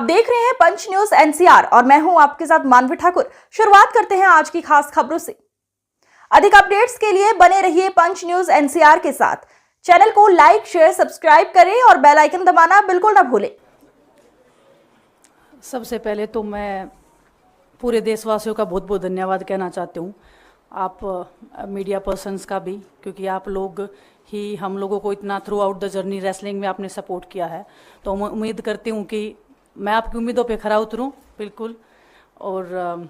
देख रहे हैं पंच न्यूज एनसीआर और मैं हूं आपके साथ मानवी ठाकुर। शुरुआत करते हैं आज की खास खबरों से। अधिक अपडेट्स के लिए बने रहिए पंच न्यूज एनसीआर के साथ। चैनल को लाइक, शेयर, सब्सक्राइब करें और बेल आइकन दबाना बिल्कुल ना भूलें। सबसे पहले तो मैं पूरे देशवासियों का बहुत बहुत धन्यवाद कहना चाहती हूँ, आप मीडिया पर्सन्स का भी, क्योंकि आप लोग ही हम लोगों को इतना through out the journey wrestling में आपने सपोर्ट किया है। तो मैं उम्मीद करती हूँ कि मैं आपकी उम्मीदों पे खरा उतरूँ बिल्कुल। और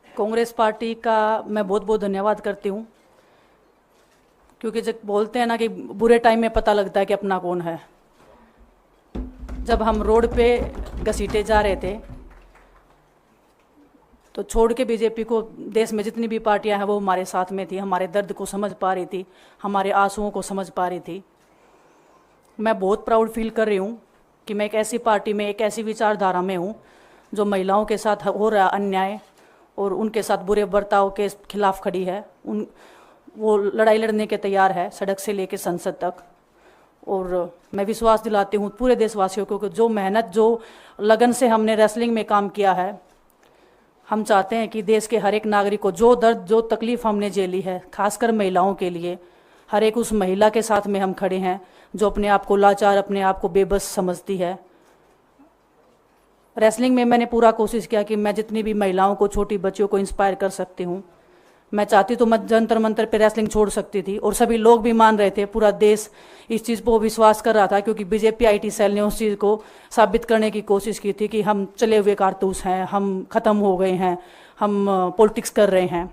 कांग्रेस पार्टी का मैं बहुत बहुत धन्यवाद करती हूँ, क्योंकि जब बोलते हैं ना कि बुरे टाइम में पता लगता है कि अपना कौन है। जब हम रोड पे घसीटे जा रहे थे तो छोड़ के बीजेपी को, देश में जितनी भी पार्टियां हैं वो हमारे साथ में थी, हमारे दर्द को समझ पा रही थी, हमारे आंसुओं को समझ पा रही थी। मैं बहुत प्राउड फील कर रही हूँ कि मैं एक ऐसी पार्टी में, एक ऐसी विचारधारा में हूँ जो महिलाओं के साथ हो रहा अन्याय और उनके साथ बुरे बर्ताव के खिलाफ खड़ी है। वो लड़ाई लड़ने के तैयार है, सड़क से लेकर संसद तक। और मैं विश्वास दिलाती हूँ पूरे देशवासियों को कि जो मेहनत, जो लगन से हमने रेसलिंग में काम किया है, हम चाहते हैं कि देश के हर एक नागरिक को जो दर्द, जो तकलीफ हमने झेली है, खासकर महिलाओं के लिए, हर एक उस महिला के साथ में हम खड़े हैं जो अपने आप को लाचार, अपने आप को बेबस समझती है। रेसलिंग में मैंने पूरा कोशिश किया कि मैं जितनी भी महिलाओं को, छोटी बच्चियों को इंस्पायर कर सकती हूँ। मैं चाहती तो मैं जंतर मंतर पे रेसलिंग छोड़ सकती थी, और सभी लोग भी मान रहे थे, पूरा देश इस चीज़ पर विश्वास कर रहा था, क्योंकि बीजेपी आईटी सेल ने उस चीज़ को साबित करने की कोशिश की थी कि हम चले हुए कारतूस हैं, हम ख़त्म हो गए हैं, हम पॉलिटिक्स कर रहे हैं।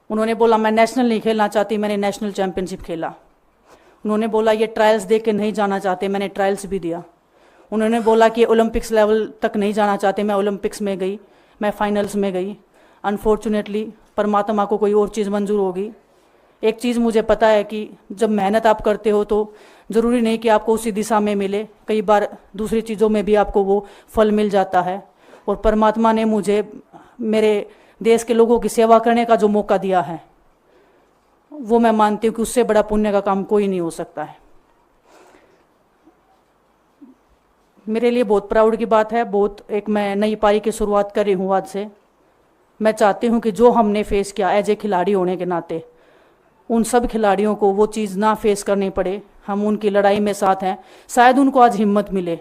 उन्होंने बोला मैं नेशनल नहीं खेलना चाहती, मैंने नेशनल चैम्पियनशिप खेला। उन्होंने बोला ये ट्रायल्स दे के नहीं जाना चाहते, मैंने ट्रायल्स भी दिया। उन्होंने बोला कि ओलंपिक्स लेवल तक नहीं जाना चाहते, मैं ओलंपिक्स में गई, मैं फाइनल्स में गई। अनफॉर्चुनेटली परमात्मा को कोई और चीज़ मंजूर होगी। एक चीज़ मुझे पता है कि जब मेहनत आप करते हो तो ज़रूरी नहीं कि आपको उसी दिशा में मिले, कई बार दूसरी चीज़ों में भी आपको वो फल मिल जाता है। और परमात्मा ने मुझे मेरे देश के लोगों की सेवा करने का जो मौका दिया है, वो मैं मानती हूँ कि उससे बड़ा पुण्य का काम कोई नहीं हो सकता है। मेरे लिए बहुत प्राउड की बात है, बहुत एक मैं नई पारी की शुरुआत कर रही हूँ आज से। मैं चाहती हूँ कि जो हमने फेस किया एज ए खिलाड़ी होने के नाते, उन सब खिलाड़ियों को वो चीज़ ना फेस करनी पड़े। हम उनकी लड़ाई में साथ हैं। शायद उनको आज हिम्मत मिले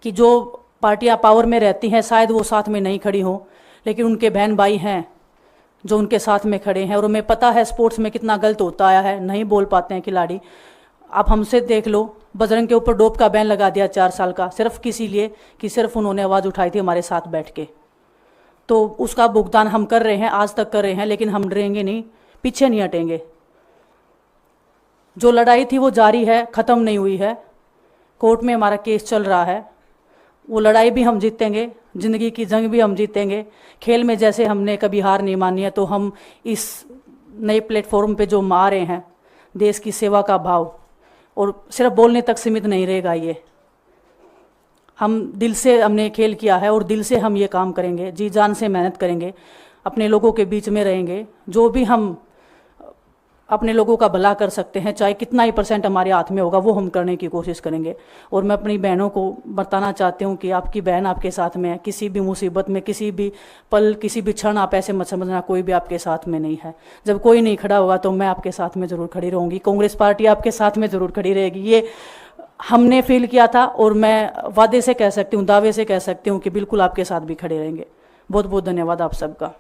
कि जो पार्टियां पावर में रहती हैं शायद वो साथ में नहीं खड़ी हों, लेकिन उनके बहन भाई हैं जो उनके साथ में खड़े हैं। और हमें पता है स्पोर्ट्स में कितना गलत होता आया है, नहीं बोल पाते हैं खिलाड़ी। आप हमसे देख लो, बजरंग के ऊपर डोप का बैन लगा दिया 4 साल का, सिर्फ किसी लिए कि सिर्फ उन्होंने आवाज़ उठाई थी हमारे साथ बैठ के। तो उसका भुगतान हम कर रहे हैं, आज तक कर रहे हैं, लेकिन हम डरेंगे नहीं, पीछे नहीं हटेंगे। जो लड़ाई थी वो जारी है, ख़त्म नहीं हुई है। कोर्ट में हमारा केस चल रहा है, वो लड़ाई भी हम जीतेंगे, ज़िंदगी की जंग भी हम जीतेंगे। खेल में जैसे हमने कभी हार नहीं मानी है, तो हम इस नए प्लेटफॉर्म पे जो आ रहे हैं, देश की सेवा का भाव, और सिर्फ बोलने तक सीमित नहीं रहेगा। ये हम दिल से हमने खेल किया है और दिल से हम ये काम करेंगे, जी जान से मेहनत करेंगे, अपने लोगों के बीच में रहेंगे। जो भी हम अपने लोगों का भला कर सकते हैं, चाहे कितना ही % हमारे हाथ में होगा, वो हम करने की कोशिश करेंगे। और मैं अपनी बहनों को बताना चाहती हूँ कि आपकी बहन आपके साथ में है। किसी भी मुसीबत में, किसी भी पल, किसी भी क्षण आप ऐसे मत समझना कोई भी आपके साथ में नहीं है। जब कोई नहीं खड़ा होगा तो मैं आपके साथ में ज़रूर खड़ी रहूँगी, कांग्रेस पार्टी आपके साथ में ज़रूर खड़ी रहेगी। ये हमने फील किया था और मैं वादे से कह सकती हूँ, दावे से कह सकती हूँ कि बिल्कुल आपके साथ भी खड़े रहेंगे। बहुत बहुत धन्यवाद आप सबका।